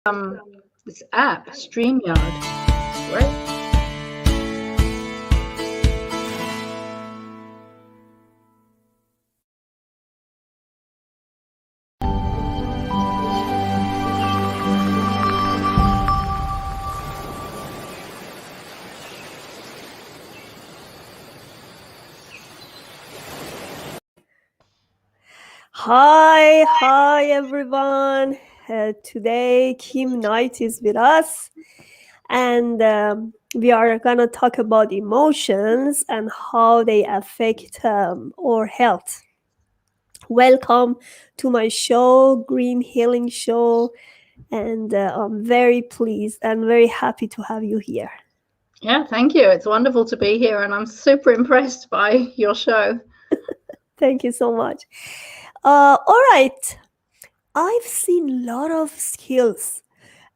this app, StreamYard. Right? Hi everyone. Today Kim Knight is with us, and we are gonna talk about emotions and how they affect our health. Welcome to my show, Green Healing Show, and I'm very pleased and very happy to have you here. Yeah, thank you. It's wonderful to be here, and I'm super impressed by your show. Thank you so much. All right, I've seen a lot of skills.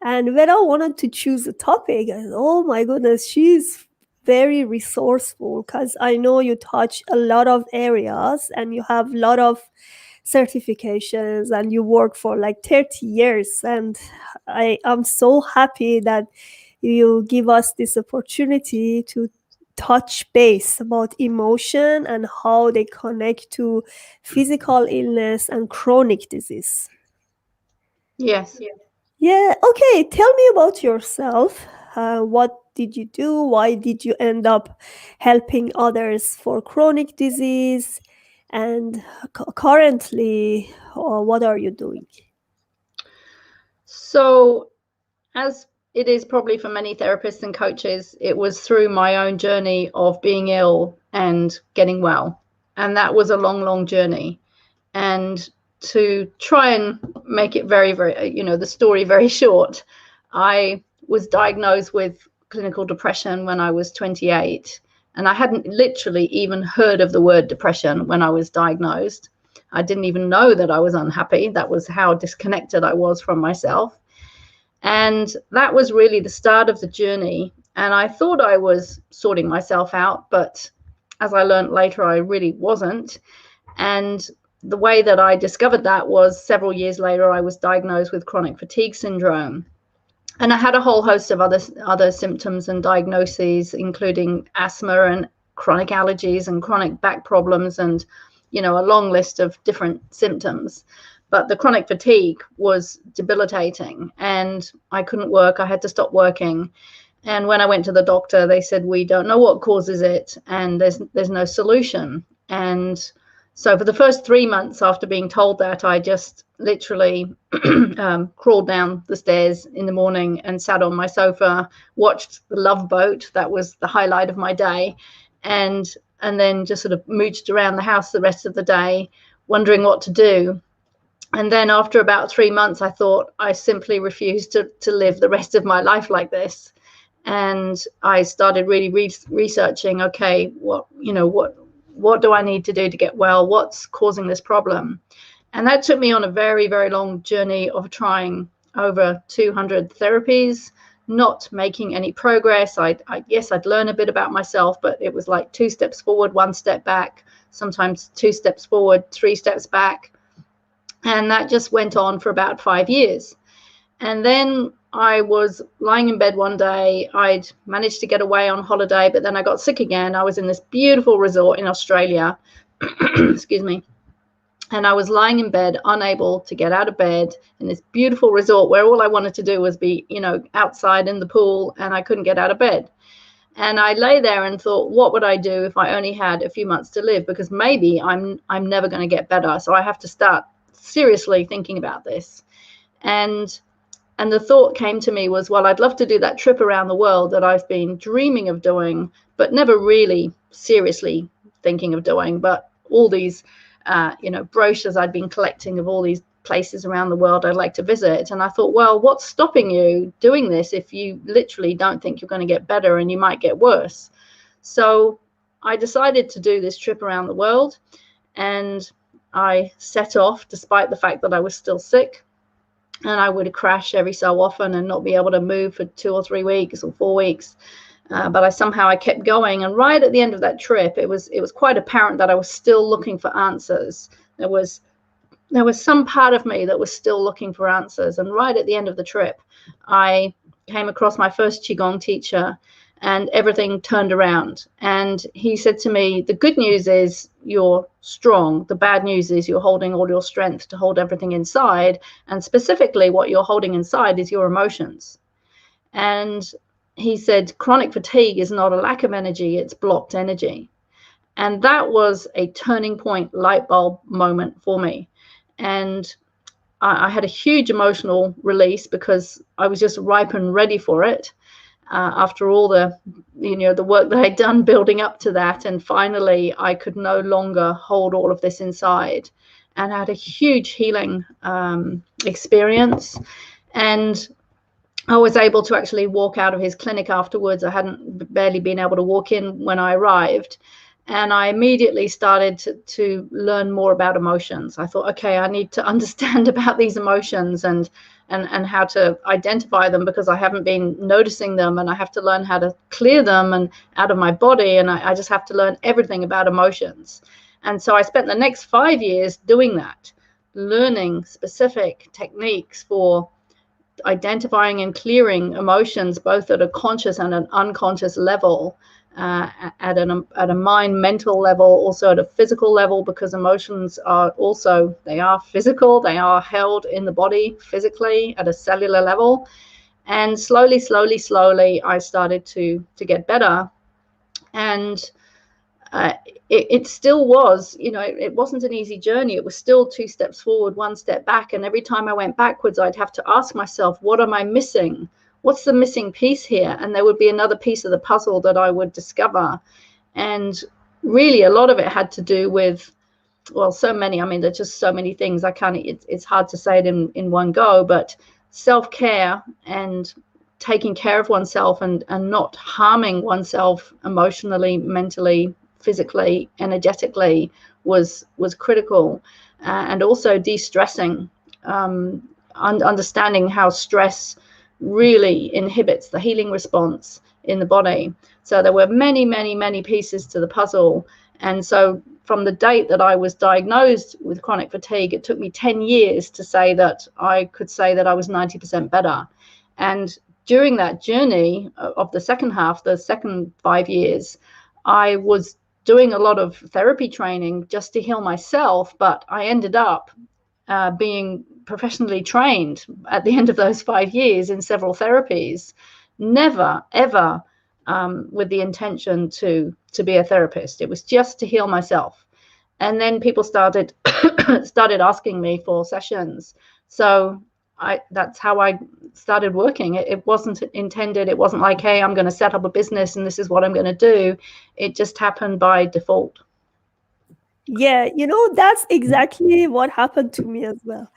And when I wanted to choose a topic, I said, oh my goodness, she's very resourceful because I know you touch a lot of areas and you have a lot of certifications and you work for like 30 years. And I'm so happy that you give us this opportunity to touch base about emotion and how they connect to physical illness and chronic disease. Yes. Yeah, okay. Tell me about yourself. What did you do? Why did you end up helping others for chronic disease? And currently, what are you doing? So, as it is probably for many therapists and coaches, it was through my own journey of being ill and getting well. And that was a long, long journey. And to try and make it very, very, the story very short, I was diagnosed with clinical depression when I was 28. And I hadn't literally even heard of the word depression when I was diagnosed. I didn't even know that I was unhappy. That was how disconnected I was from myself. And that was really the start of the journey. And I thought I was sorting myself out, but as I learned later, I really wasn't. And the way that I discovered that was several years later, I was diagnosed with chronic fatigue syndrome. And I had a whole host of other symptoms and diagnoses, including asthma and chronic allergies and chronic back problems and, a long list of different symptoms. But the chronic fatigue was debilitating and I couldn't work. I had to stop working. And when I went to the doctor, they said, we don't know what causes it and there's no solution. And so for the first 3 months after being told that, I just literally crawled down the stairs in the morning and sat on my sofa, watched the Love Boat. That was the highlight of my day. And then just sort of mooched around the house the rest of the day, wondering what to do. And then after about 3 months, I thought I simply refused to live the rest of my life like this. And I started really researching, okay, what do I need to do to get well? What's causing this problem? And that took me on a very, very long journey of trying over 200 therapies, not making any progress. Yes, I'd learn a bit about myself, but it was like 2 steps forward, 1 step back, sometimes 2 steps forward, 3 steps back. And that just went on for about 5 years. And then I was lying in bed one day. I'd managed to get away on holiday, but then I got sick again. I was in this beautiful resort in Australia, excuse me. And I was lying in bed, unable to get out of bed in this beautiful resort where all I wanted to do was be, outside in the pool, and I couldn't get out of bed. And I lay there and thought, what would I do if I only had a few months to live? Because maybe I'm never going to get better. So I have to start seriously thinking about this. And the thought came to me was, well, I'd love to do that trip around the world that I've been dreaming of doing, but never really seriously thinking of doing. But all these, brochures I'd been collecting of all these places around the world I'd like to visit. And I thought, well, what's stopping you doing this if you literally don't think you're going to get better and you might get worse? So I decided to do this trip around the world, and I set off despite the fact that I was still sick. And I would crash every so often and not be able to move for 2 or 3 weeks or 4 weeks. But I kept going. And right at the end of that trip, it was quite apparent that I was still looking for answers. There was there was some part of me that was still looking for answers. And right at the end of the trip, I came across my first Qigong teacher, and everything turned around. And he said to me, the good news is you're strong. The bad news is you're holding all your strength to hold everything inside. And specifically, what you're holding inside is your emotions. And he said, chronic fatigue is not a lack of energy, it's blocked energy. And that was a turning point light bulb moment for me. And I had a huge emotional release because I was just ripe and ready for it. After all the work that I'd done building up to that, and finally I could no longer hold all of this inside, and I had a huge healing experience. And I was able to actually walk out of his clinic afterwards. I hadn't barely been able to walk in when I arrived. And I immediately started to learn more about emotions. I thought, okay, I need to understand about these emotions and how to identify them, because I haven't been noticing them, and I have to learn how to clear them and out of my body. And I just have to learn everything about emotions. And so I spent the next 5 years doing that, learning specific techniques for identifying and clearing emotions, both at a conscious and an unconscious level, at a mind mental level, also at a physical level, because emotions are also, they are physical, they are held in the body physically at a cellular level. And slowly I started to get better. And it still was, it wasn't an easy journey. It was still 2 steps forward, 1 step back. And every time I went backwards, I'd have to ask myself, what am I missing? What's the missing piece here? And there would be another piece of the puzzle that I would discover. And really, a lot of it had to do with, well, so many, there's just so many things. It's hard to say it in one go, but self-care and taking care of oneself and not harming oneself emotionally, mentally, physically, energetically was critical. And also de-stressing, understanding how stress really inhibits the healing response in the body. So there were many pieces to the puzzle. And so from the date that I was diagnosed with chronic fatigue, it took me 10 years to say that I could say that I was 90% better. And during that journey of the second half, the second 5 years, I was doing a lot of therapy training just to heal myself, but I ended up being professionally trained at the end of those 5 years in several therapies, never ever with the intention to be a therapist. It was just to heal myself. And then people started asking me for sessions. So that's how I started working. It wasn't intended. It wasn't like, hey, I'm going to set up a business and this is what I'm going to do. It just happened by default. Yeah, that's exactly what happened to me as well.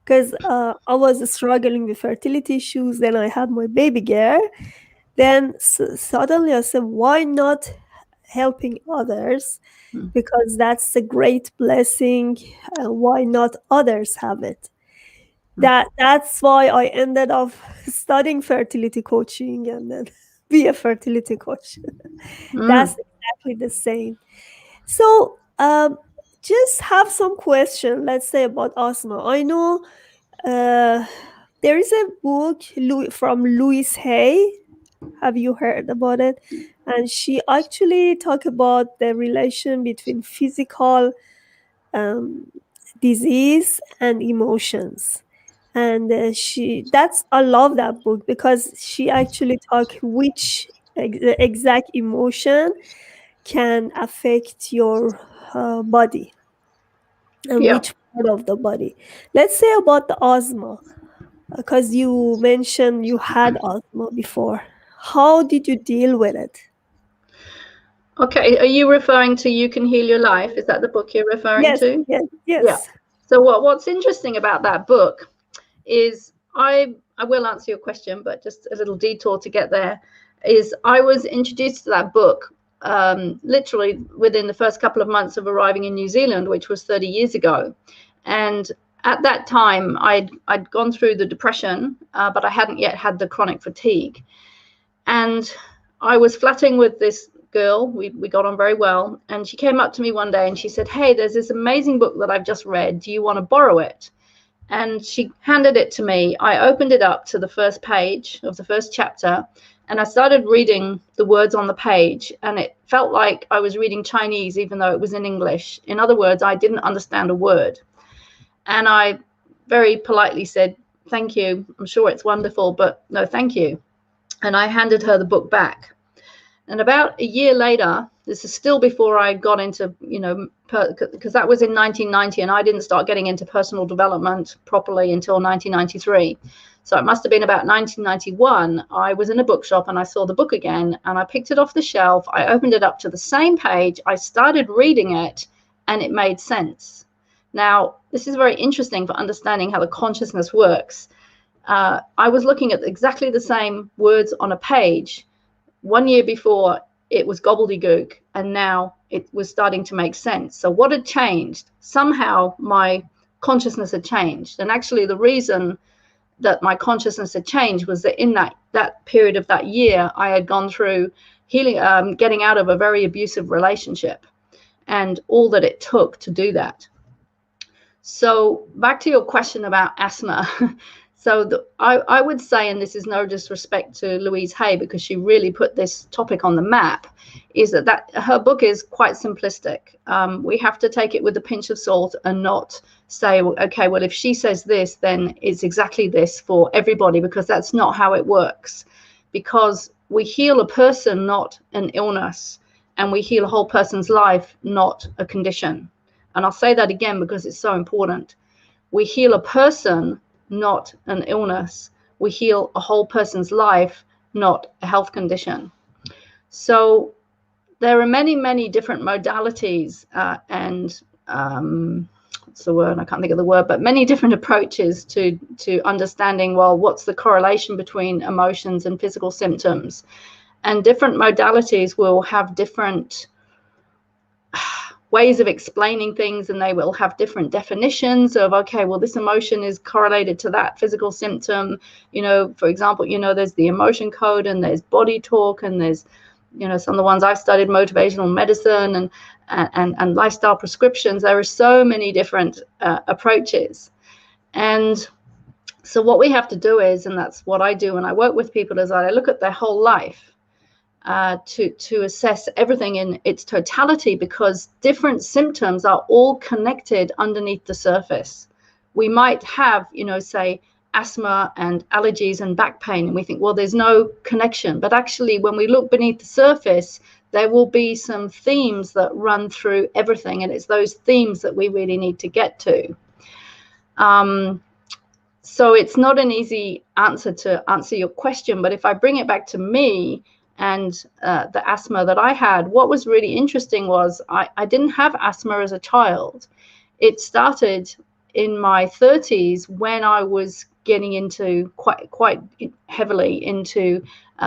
Because I was struggling with fertility issues. Then I had my baby girl. Then suddenly I said, why not helping others? Because that's a great blessing. Why not others have it? That's why I ended up studying fertility coaching and then be a fertility coach. That's exactly the same. So just have some question, let's say, about asthma. I know there is a book from Louise Hay. Have you heard about it? And she actually talk about the relation between physical disease and emotions. And I love that book because she actually talk which exact emotion can affect your body and which part of the body. Let's say about the asthma, because you mentioned you had asthma before. How did you deal with it? Okay, are you referring to You Can Heal Your Life? Is that the book you're referring to? Yes. Yeah. So what's interesting about that book is I will answer your question, but just a little detour to get there, is I was introduced to that book literally within the first couple of months of arriving in New Zealand, which was 30 years ago. And at that time, I'd gone through the depression, but I hadn't yet had the chronic fatigue. And I was flatting with this girl. We got on very well. And she came up to me one day and she said, "Hey, there's this amazing book that I've just read. Do you want to borrow it?" And she handed it to me. I opened it up to the first page of the first chapter, and I started reading the words on the page, and it felt like I was reading Chinese, even though it was in English. In other words, I didn't understand a word. And I very politely said, "Thank you. I'm sure it's wonderful, but no, thank you." And I handed her the book back. And about a year later, this is still before I got into, because that was in 1990, and I didn't start getting into personal development properly until 1993. So it must have been about 1991. I was in a bookshop and I saw the book again, and I picked it off the shelf. I opened it up to the same page. I started reading it, and it made sense. Now, this is very interesting for understanding how the consciousness works. I was looking at exactly the same words on a page. 1 year before, it was gobbledygook, and now it was starting to make sense. So what had changed? Somehow my consciousness had changed. And actually the reason that my consciousness had changed was that in that period of that year, I had gone through healing, getting out of a very abusive relationship, and all that it took to do that. So back to your question about asthma. So I would say, and this is no disrespect to Louise Hay, because she really put this topic on the map, is that her book is quite simplistic. We have to take it with a pinch of salt and not say, okay, well, if she says this, then it's exactly this for everybody, because that's not how it works. Because we heal a person, not an illness, and we heal a whole person's life, not a condition. And I'll say that again because it's so important. We heal a person, not an illness. We heal a whole person's life, not a health condition. So there are many, many different modalities and what's the word? I can't think of the word, but many different approaches to understanding, well, what's the correlation between emotions and physical symptoms? And different modalities will have different ways of explaining things, and they will have different definitions of, okay, well, this emotion is correlated to that physical symptom. For example, there's the emotion code, and there's body talk, and there's, some of the ones I've studied, motivational medicine and lifestyle prescriptions. There are so many different approaches. And so what we have to do is, and that's what I do when I work with people, is I look at their whole life to assess everything in its totality, because different symptoms are all connected underneath the surface. We might have, say, asthma and allergies and back pain, and we think, well, there's no connection. But actually, when we look beneath the surface, there will be some themes that run through everything, and it's those themes that we really need to get to. So it's not an easy answer to answer your question, but if I bring it back to me and the asthma that I had, what was really interesting was I didn't have asthma as a child. It started in my 30s when I was getting into quite heavily into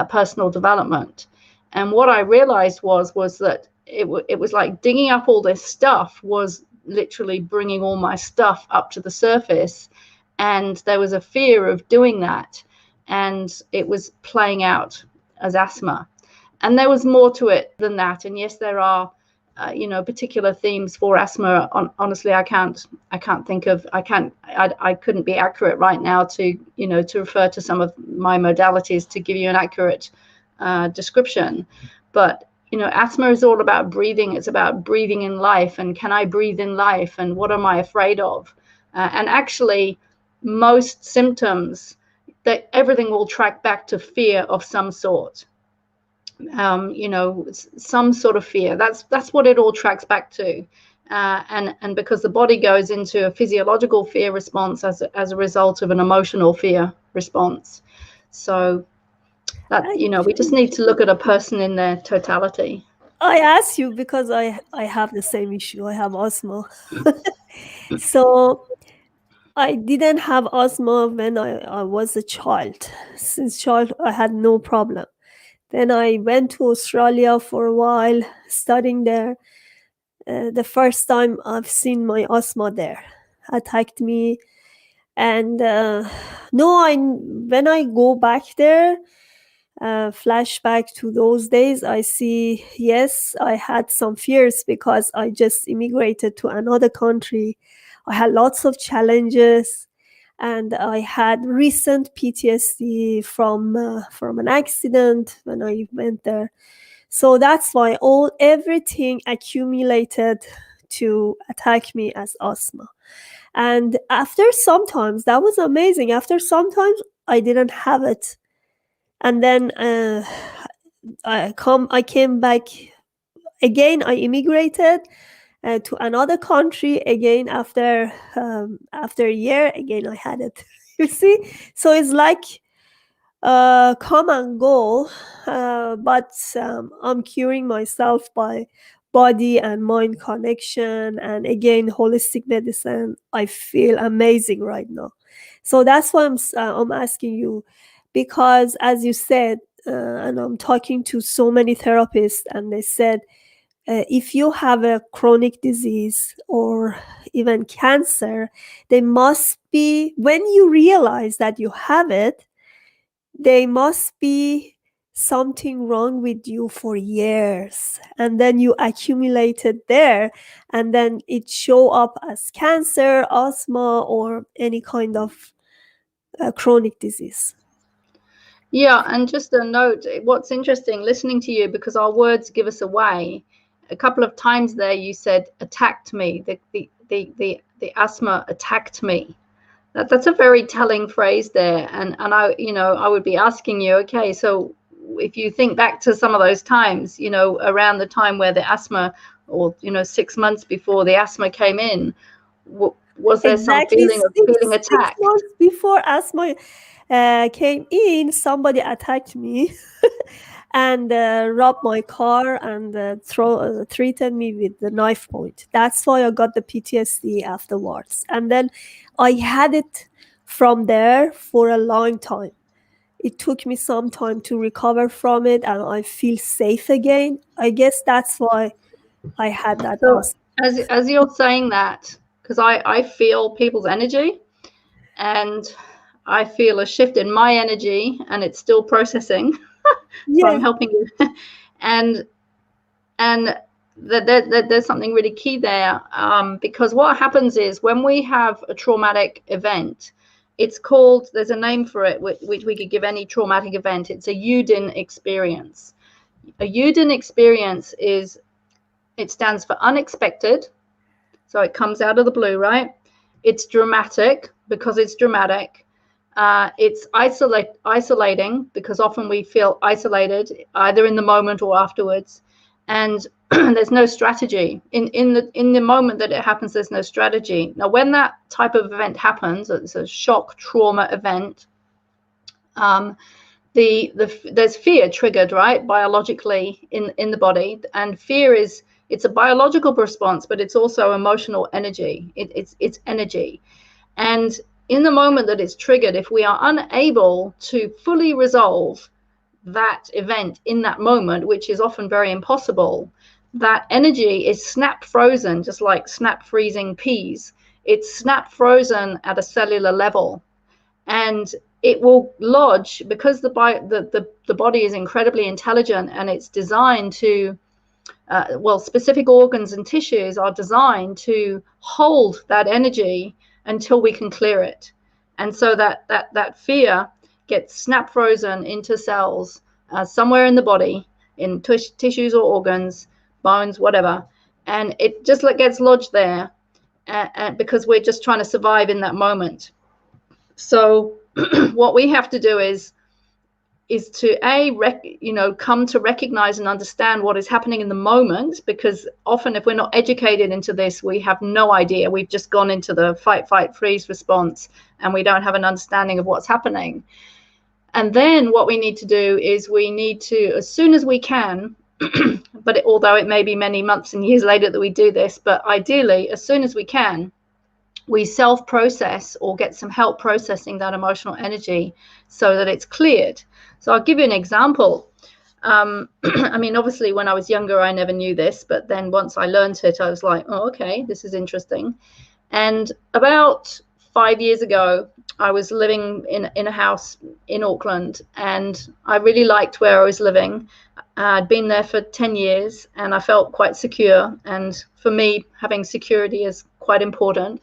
personal development. And what I realized was that it was like digging up all this stuff was literally bringing all my stuff up to the surface. And there was a fear of doing that. And it was playing out as asthma. And there was more to it than that. And yes, there are, particular themes for asthma. Honestly, I couldn't be accurate right now to refer to some of my modalities to give you an accurate description. But, asthma is all about breathing. It's about breathing in life. And can I breathe in life? And what am I afraid of? And actually, most symptoms, that everything will track back to fear of some sort. Some sort of fear. That's what it all tracks back to. And because the body goes into a physiological fear response as a result of an emotional fear response. So that, we just need to look at a person in their totality. I asked you because I have the same issue. I have asthma. So I didn't have asthma when I was a child. Since child, I had no problem. Then I went to Australia for a while, studying there. The first time I've seen my asthma there attacked me. And when I go back there, flashback to those days, I see, yes, I had some fears because I just immigrated to another country. I had lots of challenges, and I had recent PTSD from an accident when I went there. So that's why everything accumulated to attack me as asthma. And after sometimes, that was amazing. After sometimes, I didn't have it, and then I came back again. I immigrated to another country again after a year. Again, I had it. You see, so it's like come and go, but I'm curing myself by body and mind connection, and again holistic medicine. I feel amazing right now. So that's why I'm asking you, because as you said, and I'm talking to so many therapists, and they said, if you have a chronic disease or even cancer, they must be, when you realize that you have it, they must be something wrong with you for years, and then you accumulate it there, and then it show up as cancer, asthma, or any kind of chronic disease. Yeah, and just a note, what's interesting listening to you, because our words give us away. A couple of times there you said attacked me. The asthma attacked me. That's a very telling phrase there. And I would be asking you, okay, so if you think back to some of those times, around the time where the asthma, or 6 months before the asthma came in, was there some Exactly feeling of feeling six attacked? months before asthma came in, somebody attacked me and robbed my car and treated me with the knife point. That's why I got the PTSD afterwards. And then I had it from there for a long time. It took me some time to recover from it, and I feel safe again. I guess that's why I had that So awesome. as you're saying that, because I feel people's energy, and I feel a shift in my energy, and it's still processing. So I'm Yes, helping you. and and there's something really key there, because what happens is when we have a traumatic event, it's called, there's a name for it, which we could give any traumatic event. It's a Yudin experience. A Yudin experience it stands for unexpected, so it comes out of the blue, right? It's dramatic because it's dramatic. It's isolating because often we feel isolated either in the moment or afterwards, and there's no strategy in the moment that it happens. There's no strategy. Now, when that type of event happens, it's a shock trauma event. There's fear triggered, right, biologically in the body, and fear it's a biological response, but it's also emotional energy. It's energy. And in the moment that it's triggered, if we are unable to fully resolve that event in that moment, which is often very impossible, that energy is snap frozen, just like snap freezing peas. It's snap frozen at a cellular level, and it will lodge, because the body is incredibly intelligent, and it's designed to specific organs and tissues are designed to hold that energy until we can clear it. And so that fear gets snap frozen into cells somewhere in the body, in tissues or organs, bones, whatever, and it just gets lodged there, because we're just trying to survive in that moment. So what we have to do is to come to recognize and understand what is happening in the moment, because often if we're not educated into this, we have no idea. We've just gone into the fight, freeze response, and we don't have an understanding of what's happening. And then what we need to do is we need to, as soon as we can, but although it may be many months and years later that we do this, but ideally as soon as we can, we self-process or get some help processing that emotional energy so that it's cleared. So I'll give you an example. I mean, obviously, when I was younger, I never knew this, but then once I learned it, I was like, oh, okay, this is interesting. And about 5 years ago, I was living in a house in Auckland, and I really liked where I was living. I'd been there for 10 years and I felt quite secure. And for me, having security is quite important.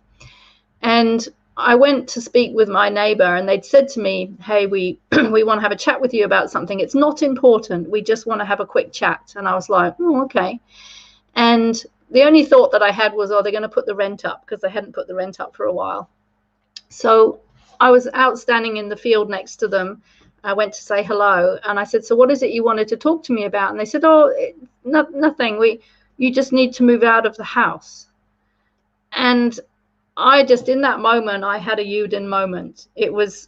And I went to speak with my neighbor, and they'd said to me, hey, we we want to have a chat with you about something. It's not important. We just want to have a quick chat. And I was like, oh, okay. And the only thought that I had was, oh, they're going to put the rent up, because they hadn't put the rent up for a while. So I was out standing in the field next to them. I went to say hello, and I said, so what is it you wanted to talk to me about? And they said, oh, nothing. You just need to move out of the house. And I just, in that moment, I had a Yuden moment. It was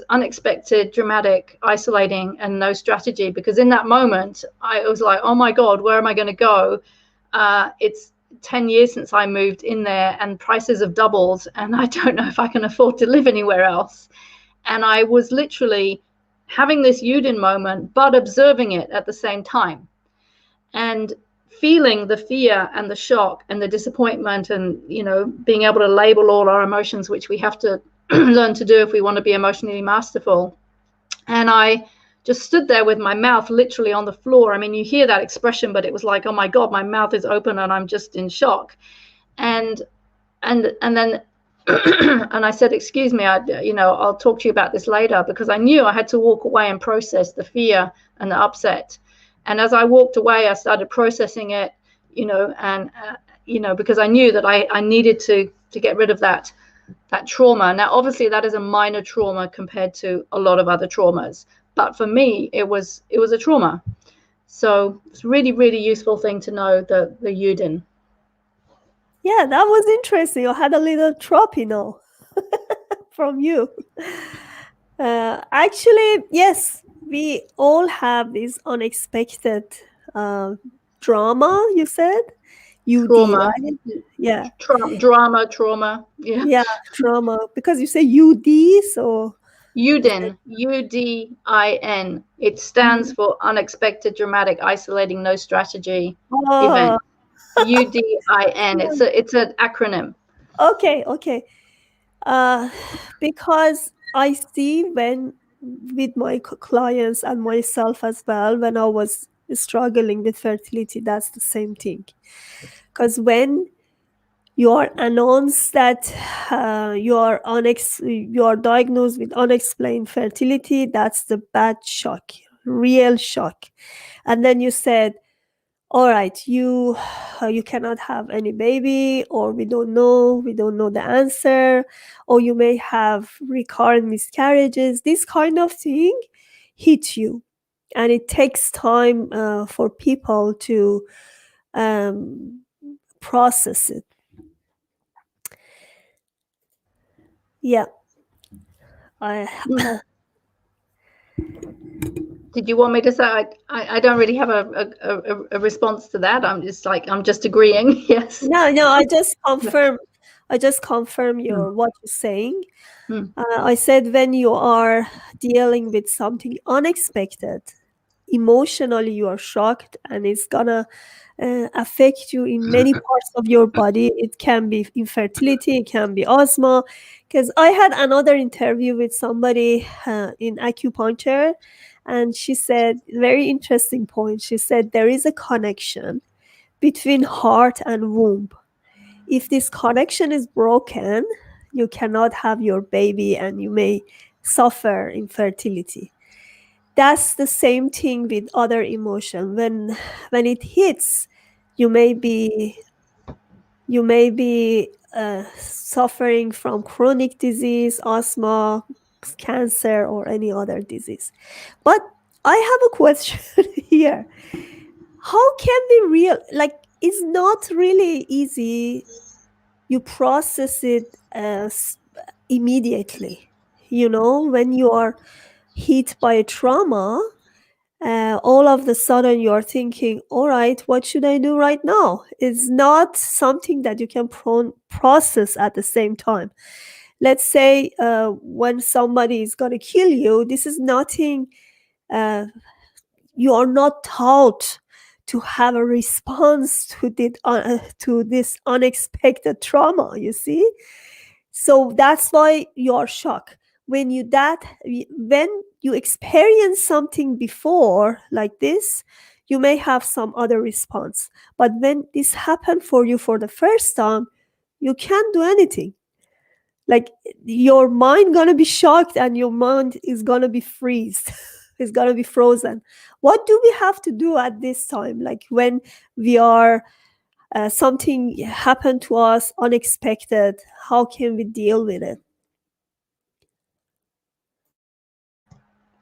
unexpected, dramatic, isolating, and no strategy. Because in that moment, I was like, oh my God, where am I going to go? It's 10 years since I moved in there, and prices have doubled, and I don't know if I can afford to live anywhere else. And I was literally having this Yuden moment, but observing it at the same time, and feeling the fear and the shock and the disappointment, and being able to label all our emotions, which we have to learn to do if we want to be emotionally masterful. And I just stood there with my mouth literally on the floor. I mean, you hear that expression, but it was like, oh my God, my mouth is open and I'm just in shock. And then and I said, excuse me, I'll talk to you about this later, because I knew I had to walk away and process the fear and the upset. And as I walked away, I started processing it, because I knew that I needed to get rid of that trauma. Now, obviously, that is a minor trauma compared to a lot of other traumas. But for me, it was a trauma. So it's really, really useful thing to know, the Yuden. Yeah, that was interesting. I had a little drop, from you. Actually, yes, we all have this unexpected drama, you said? UD, Trauma. right? Yeah. Trauma. Yeah, trauma. Because you say UD, so... Udin, UDIN. It stands for unexpected, dramatic, isolating, no strategy Oh, event. UDIN. It's an acronym. okay. Because I see when with my clients and myself as well, when I was struggling with fertility, that's the same thing. Because when you are announced that you are diagnosed with unexplained fertility, that's the bad shock, real shock. And then you said, all right, you cannot have any baby, or we don't know the answer, or you may have recurrent miscarriages. This kind of thing hit you, and it takes time for people to um, process it. Yeah. Did you want me to say? I don't really have a response to that. I'm just agreeing. Yes. No, I just confirm your what you're saying. I said when you are dealing with something unexpected, emotionally you are shocked, and it's gonna affect you in many parts of your body. It can be infertility, it can be asthma. Because I had another interview with somebody in acupuncture, and she said, very interesting point. She said there is a connection between heart and womb. If this connection is broken, you cannot have your baby and you may suffer infertility. That's the same thing with other emotion. When it hits, you may be suffering from chronic disease, asthma, cancer, or any other disease. But I have a question here. How can we it's not really easy. You process it immediately. When you are hit by a trauma, all of the sudden you're thinking, all right, what should I do right now? It's not something that you can process at the same time. Let's say when somebody is going to kill you, this is nothing, you are not taught to have a response to this unexpected trauma, you see? So that's why you're shocked when you experience something before like this. You may have some other response, but when this happened for you for the first time, you can't do anything. Like, your mind gonna be shocked and your mind is gonna be freeze. It's gonna be frozen. What do we have to do at this time, like when we are something happened to us unexpected? How can we deal with it?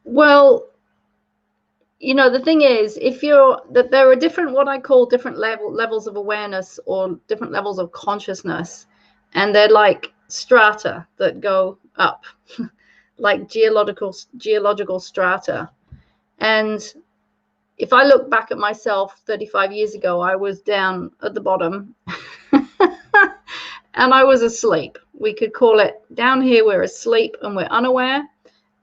Well, the thing is, if you're that there are different, what I call different levels of awareness or different levels of consciousness, and they're like strata that go up, like geological strata. And if I look back at myself 35 years ago, I was down at the bottom and I was asleep. We could call it, down here we're asleep and we're unaware,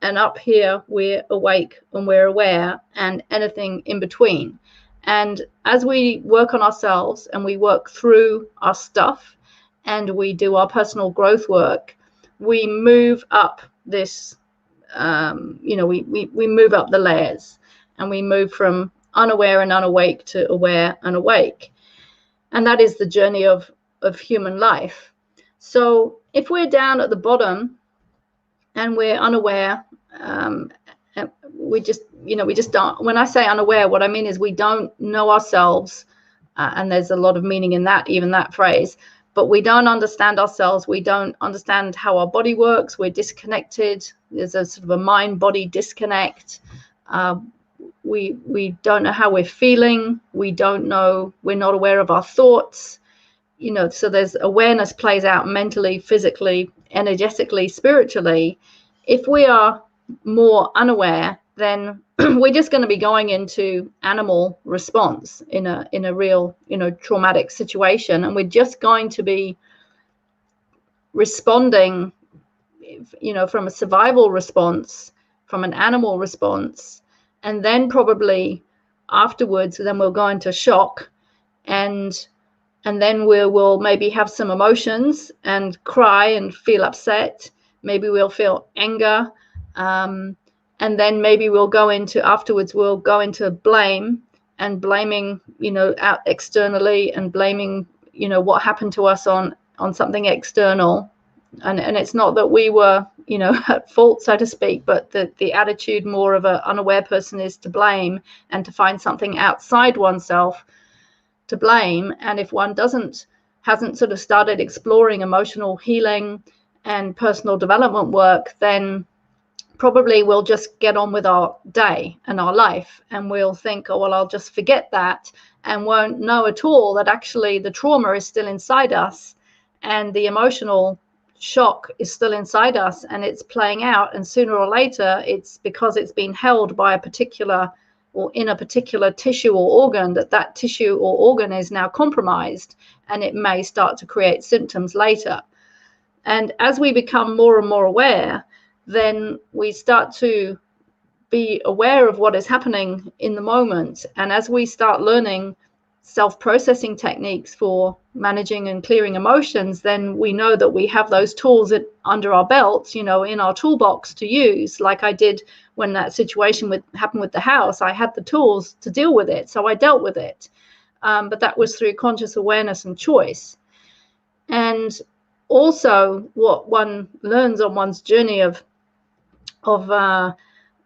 and up here we're awake and we're aware, and anything in between. And as we work on ourselves and we work through our stuff and we do our personal growth work, we move up this, we move up the layers, and we move from unaware and unawake to aware and awake. And that is the journey of human life. So if we're down at the bottom and we're unaware, we just don't. When I say unaware, what I mean is we don't know ourselves, and there's a lot of meaning in that, even that phrase. But we don't understand ourselves. We don't understand how our body works. We're disconnected. There's a sort of a mind-body disconnect. We don't know how we're feeling. We don't know. We're not aware of our thoughts. So there's awareness plays out mentally, physically, energetically, spiritually. If we are more unaware, then we're just going to be going into animal response in a real, traumatic situation, and we're just going to be responding, from a survival response, from an animal response, and then probably afterwards, then we'll go into shock, and then we'll maybe have some emotions and cry and feel upset. Maybe we'll feel anger. And then maybe we'll go into blame, and blaming, out externally, and blaming, what happened to us on something external. And it's not that we were, at fault, so to speak, but the attitude more of an unaware person is to blame and to find something outside oneself to blame. And if one hasn't sort of started exploring emotional healing and personal development work, then probably we'll just get on with our day and our life, and we'll think, oh, well, I'll just forget that, and won't know at all that actually the trauma is still inside us, and the emotional shock is still inside us, and it's playing out, and sooner or later it's because it's been held by a particular, or in a particular tissue or organ, that tissue or organ is now compromised, and it may start to create symptoms later. And as we become more and more aware, then we start to be aware of what is happening in the moment. And as we start learning self-processing techniques for managing and clearing emotions, then we know that we have those tools under our belts, in our toolbox to use. Like I did when that situation happened with the house, I had the tools to deal with it, so I dealt with it. But that was through conscious awareness and choice. And also, what one learns on one's journey of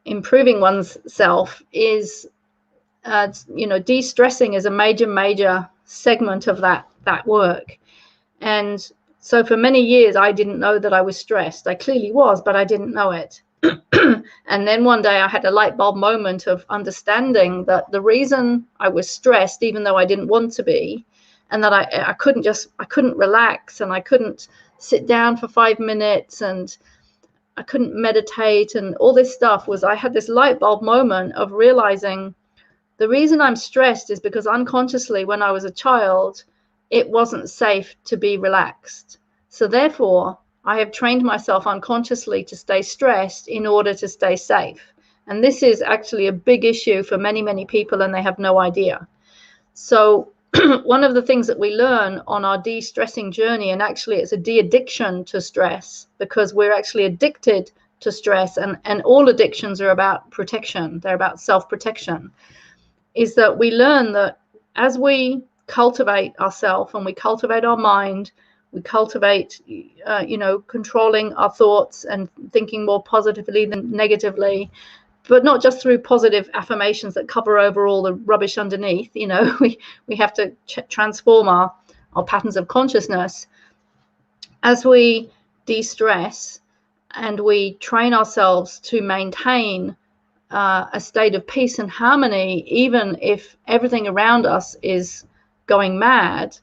improving one's self is, de-stressing is a major segment of that work. And so for many years, I didn't know that I was stressed. I clearly was, but I didn't know it. And then one day I had a light bulb moment of understanding that the reason I was stressed, even though I didn't want to be, and that I couldn't relax, and I couldn't sit down for 5 minutes, and I couldn't meditate, and all this stuff, was I had this light bulb moment of realizing the reason I'm stressed is because unconsciously, when I was a child, it wasn't safe to be relaxed. So therefore, I have trained myself unconsciously to stay stressed in order to stay safe. And this is actually a big issue for many people, and they have no idea. So one of the things that we learn on our de-stressing journey, and actually it's a de-addiction to stress, because we're actually addicted to stress, and all addictions are about protection, they're about self-protection, is that we learn that as we cultivate ourselves and we cultivate our mind, we cultivate controlling our thoughts and thinking more positively than negatively, but not just through positive affirmations that cover over all the rubbish underneath. We have to transform our patterns of consciousness. As we de-stress and we train ourselves to maintain a state of peace and harmony, even if everything around us is going mad,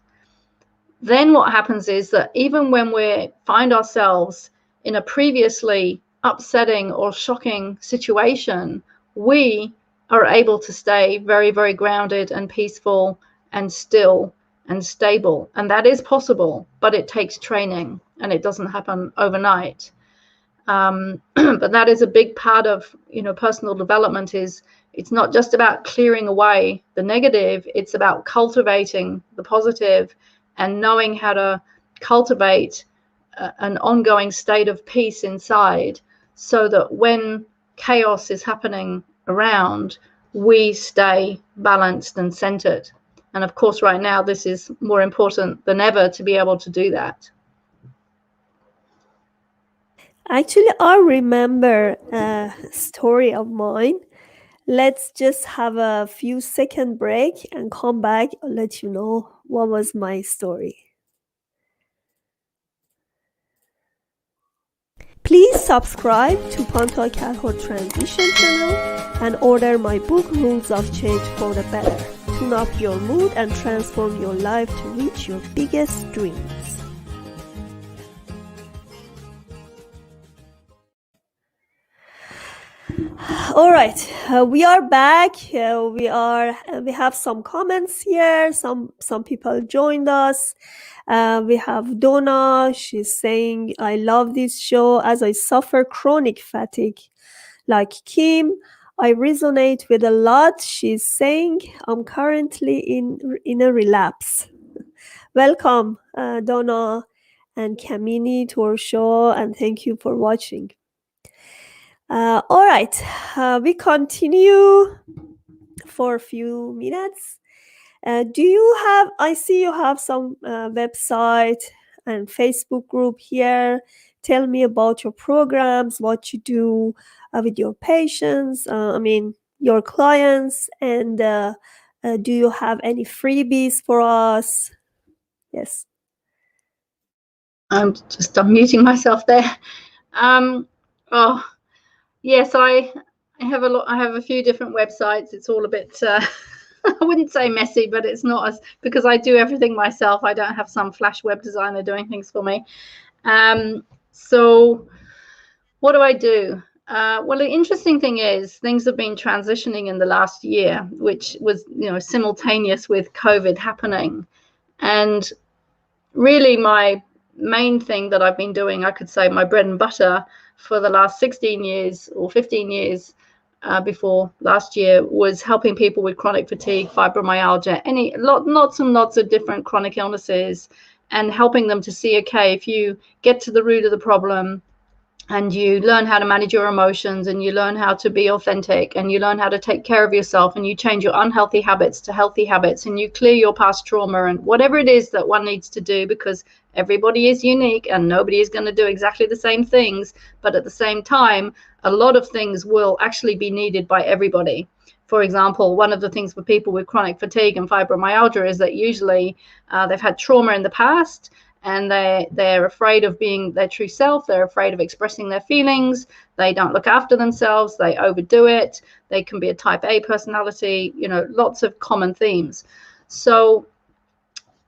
then what happens is that even when we find ourselves in a previously upsetting or shocking situation, we are able to stay very, very grounded and peaceful and still and stable. And that is possible, but it takes training, and it doesn't happen overnight. But that is a big part of personal development. It's not just about clearing away the negative, it's about cultivating the positive and knowing how to cultivate an ongoing state of peace inside, so that when chaos is happening around, we stay balanced and centered. And of course, right now, this is more important than ever to be able to do that. Actually, I remember a story of mine. Let's just have a few second break and come back. I'll let you know what was my story. Please subscribe to Panta Calhoun Transition channel and order my book Rules of Change for the Better. Tune up your mood and transform your life to reach your biggest dreams. All right, we are back. We have some comments here. Some people joined us. We have Donna. She's saying, "I love this show as I suffer chronic fatigue. Like Kim, I resonate with a lot." She's saying, "I'm currently in a relapse." Welcome, Donna and Kamini, to our show, and thank you for watching. All right, we continue for a few minutes. I see you have some website and Facebook group here. Tell me about your programs, what you do with your patients, your clients, and do you have any freebies for us? Yes. I'm just unmuting myself there. Yes, I have a few different websites. It's all a bit I wouldn't say messy, but it's not, as because I do everything myself. I don't have some flash web designer doing things for me. So what do I do? Well, the interesting thing is things have been transitioning in the last year, which was simultaneous with COVID happening. And really my main thing that I've been doing, I could say my bread and butter for the last 16 years or 15 years before last year, was helping people with chronic fatigue, fibromyalgia, lots and lots of different chronic illnesses, and helping them to see, okay, if you get to the root of the problem and you learn how to manage your emotions, and you learn how to be authentic, and you learn how to take care of yourself, and you change your unhealthy habits to healthy habits, and you clear your past trauma, and whatever it is that one needs to do, because everybody is unique and nobody is going to do exactly the same things, but at the same time, a lot of things will actually be needed by everybody. For example, one of the things for people with chronic fatigue and fibromyalgia is that usually they've had trauma in the past, and they're afraid of being their true self. They're afraid of expressing their feelings. They don't look after themselves. They overdo it. They can be a type A personality, lots of common themes. So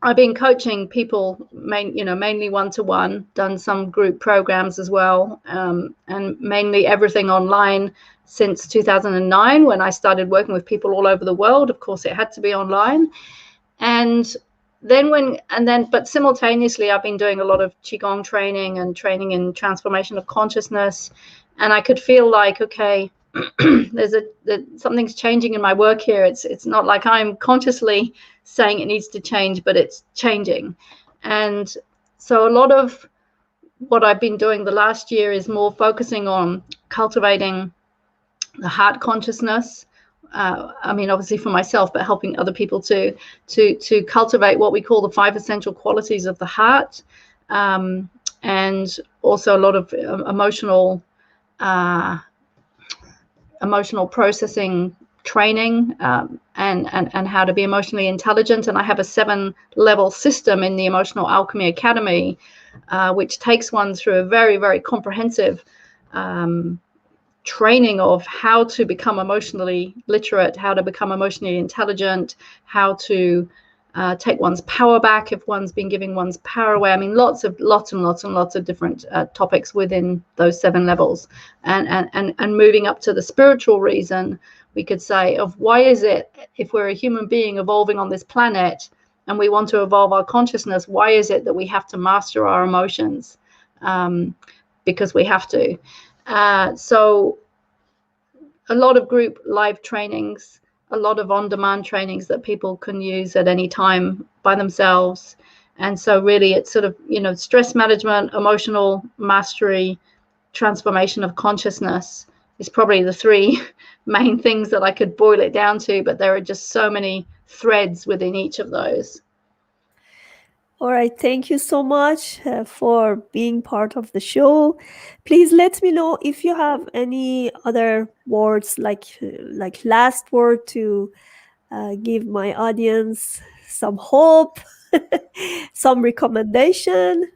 I've been coaching people, mainly one-to-one, done some group programs as well, and mainly everything online since 2009, when I started working with people all over the world. Of course, it had to be online. But simultaneously, I've been doing a lot of Qigong training and training in transformation of consciousness. And I could feel like, okay, something's changing in my work here. It's not like I'm consciously saying it needs to change, but it's changing. And so a lot of what I've been doing the last year is more focusing on cultivating the heart consciousness. I mean, obviously for myself, but helping other people to cultivate what we call the 5 essential qualities of the heart, and also a lot of emotional processing training, and how to be emotionally intelligent. And I have a 7-level system in the Emotional Alchemy Academy, which takes one through a very, very comprehensive training of how to become emotionally literate, how to become emotionally intelligent, how to take one's power back if one's been giving one's power away. I mean, lots and lots of different topics within those 7 levels, and moving up to the spiritual reason, we could say, of why is it, if we're a human being evolving on this planet and we want to evolve our consciousness, why is it that we have to master our emotions? Because we have to. So a lot of group live trainings, a lot of on-demand trainings that people can use at any time by themselves. And so really it's sort of, stress management, emotional mastery, transformation of consciousness is probably the 3 main things that I could boil it down to, but there are just so many threads within each of those. All right, thank you so much for being part of the show. Please let me know if you have any other words, like last word to give my audience some hope, some recommendation.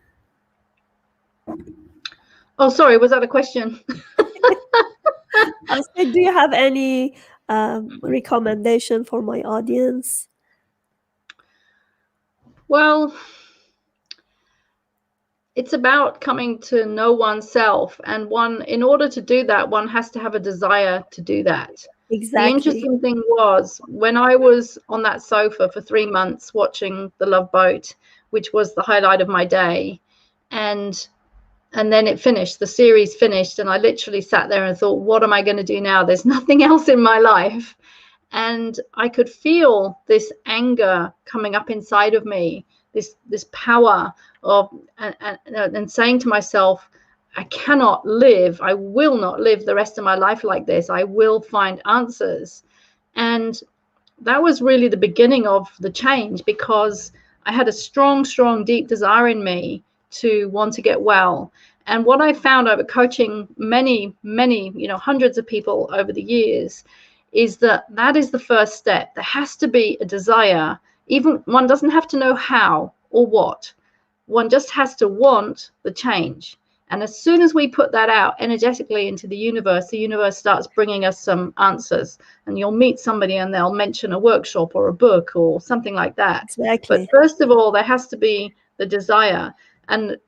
Oh, sorry, was that a question? I said, do you have any recommendation for my audience? Well, it's about coming to know oneself, and in order to do that, one has to have a desire to do that. Exactly. The interesting thing was, when I was on that sofa for 3 months watching The Love Boat, which was the highlight of my day, and then it finished, the series finished, and I literally sat there and thought, what am I going to do now? There's nothing else in my life. And I could feel this anger coming up inside of me, this power of, and saying to myself, I cannot live, I will not live the rest of my life like this. I will find answers. And that was really the beginning of the change, because I had a strong, deep desire in me to want to get well. And what I found over coaching many, hundreds of people over the years is that is the first step. There has to be a desire. Even one doesn't have to know how or what. One just has to want the change. And as soon as we put that out energetically into the universe starts bringing us some answers. And you'll meet somebody and they'll mention a workshop or a book or something like that. Exactly. But first of all, there has to be the desire. And,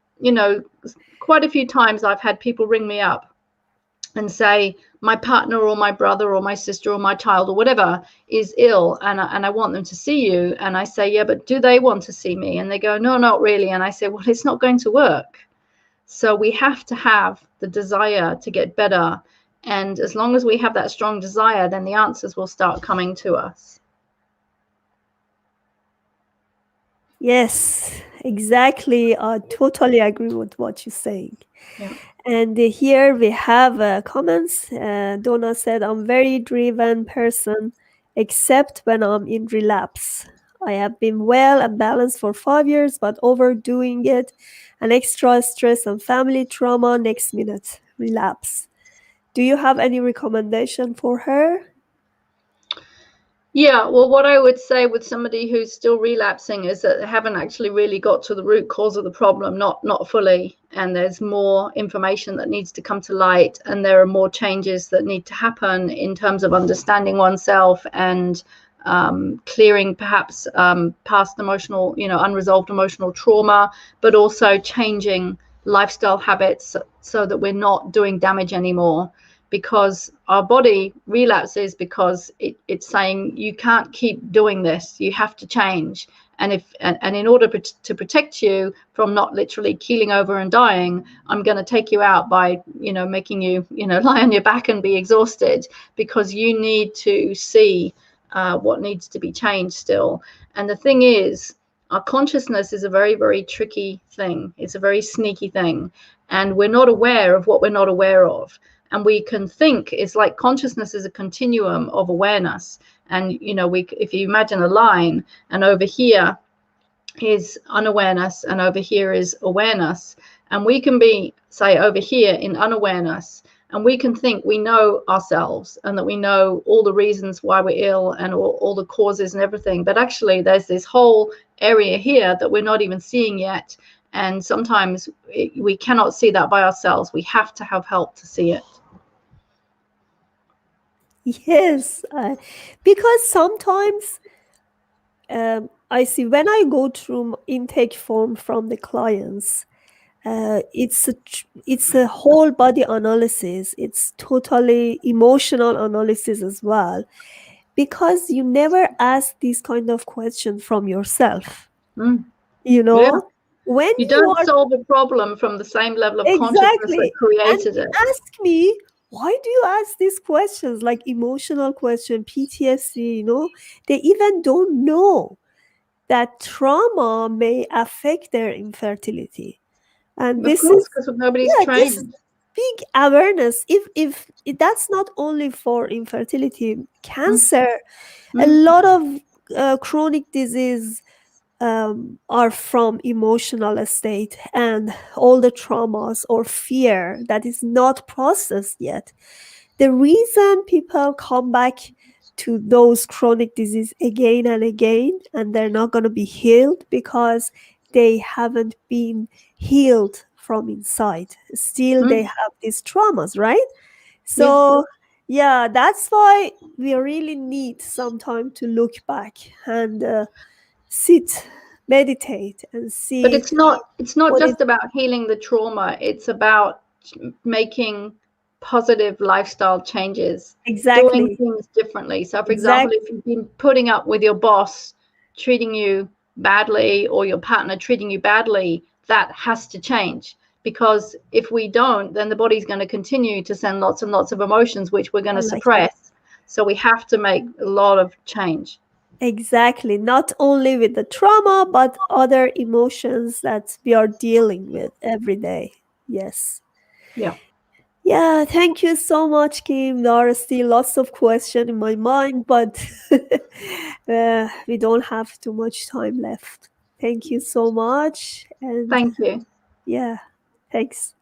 quite a few times I've had people ring me up and say, my partner or my brother or my sister or my child or whatever is ill, and I want them to see you. And I say, yeah, but do they want to see me? And they go, no, not really. And I say, well, it's not going to work. So we have to have the desire to get better. And as long as we have that strong desire, then the answers will start coming to us. Yes, exactly. I totally agree with what you're saying. Yeah. And here we have comments. Donna said, I'm very driven person, except when I'm in relapse. I have been well and balanced for 5 years, but overdoing it and extra stress and family trauma, next minute relapse. Do you have any recommendation for her? Yeah, well, what I would say with somebody who's still relapsing is that they haven't actually really got to the root cause of the problem, not fully. And there's more information that needs to come to light, and there are more changes that need to happen in terms of understanding oneself and clearing perhaps past emotional, unresolved emotional trauma, but also changing lifestyle habits so that we're not doing damage anymore. Because our body relapses because it's saying, you can't keep doing this, you have to change. And in order to protect you from not literally keeling over and dying, I'm going to take you out by, making you, lie on your back and be exhausted, because you need to see what needs to be changed still. And the thing is, our consciousness is a very, very tricky thing. It's a very sneaky thing. And we're not aware of what we're not aware of. And we can think, it's like consciousness is a continuum of awareness. And, if you imagine a line, and over here is unawareness, and over here is awareness. And we can be, say, over here in unawareness, and we can think we know ourselves and that we know all the reasons why we're ill and all the causes and everything. But actually, there's this whole area here that we're not even seeing yet. And sometimes we cannot see that by ourselves. We have to have help to see it. Yes, because sometimes I see when I go through intake form from the clients, it's a whole body analysis. It's totally emotional analysis as well, because you never ask this kind of question from yourself. Mm. You know, Yeah. when you don't solve a problem from the same level of consciousness that created it. Ask me, why do you ask these questions, like emotional question, PTSD? They even don't know that trauma may affect their infertility. And Of course, because nobody's trained. This big awareness, if that's not only for infertility, cancer, a lot of chronic disease are from emotional state and all the traumas or fear that is not processed yet. The reason people come back to those chronic disease again and again, and they're not going to be healed, because they haven't been healed from inside. Still, they have these traumas, right? So, yeah, that's why we really need some time to look back and sit, meditate, and see. But it's not just about healing the trauma. It's about making positive lifestyle changes, doing things differently. So, for example, if you've been putting up with your boss treating you badly, or your partner treating you badly, that has to change. Because if we don't, then the body's going to continue to send lots and lots of emotions, which we're going to suppress. So we have to make a lot of change. Exactly. Not only with the trauma, but other emotions that we are dealing with every day. Yes. Yeah. Yeah. Thank you so much, Kim. There are still lots of questions in my mind, but we don't have too much time left. Thank you so much. And thank you. Yeah. Thanks.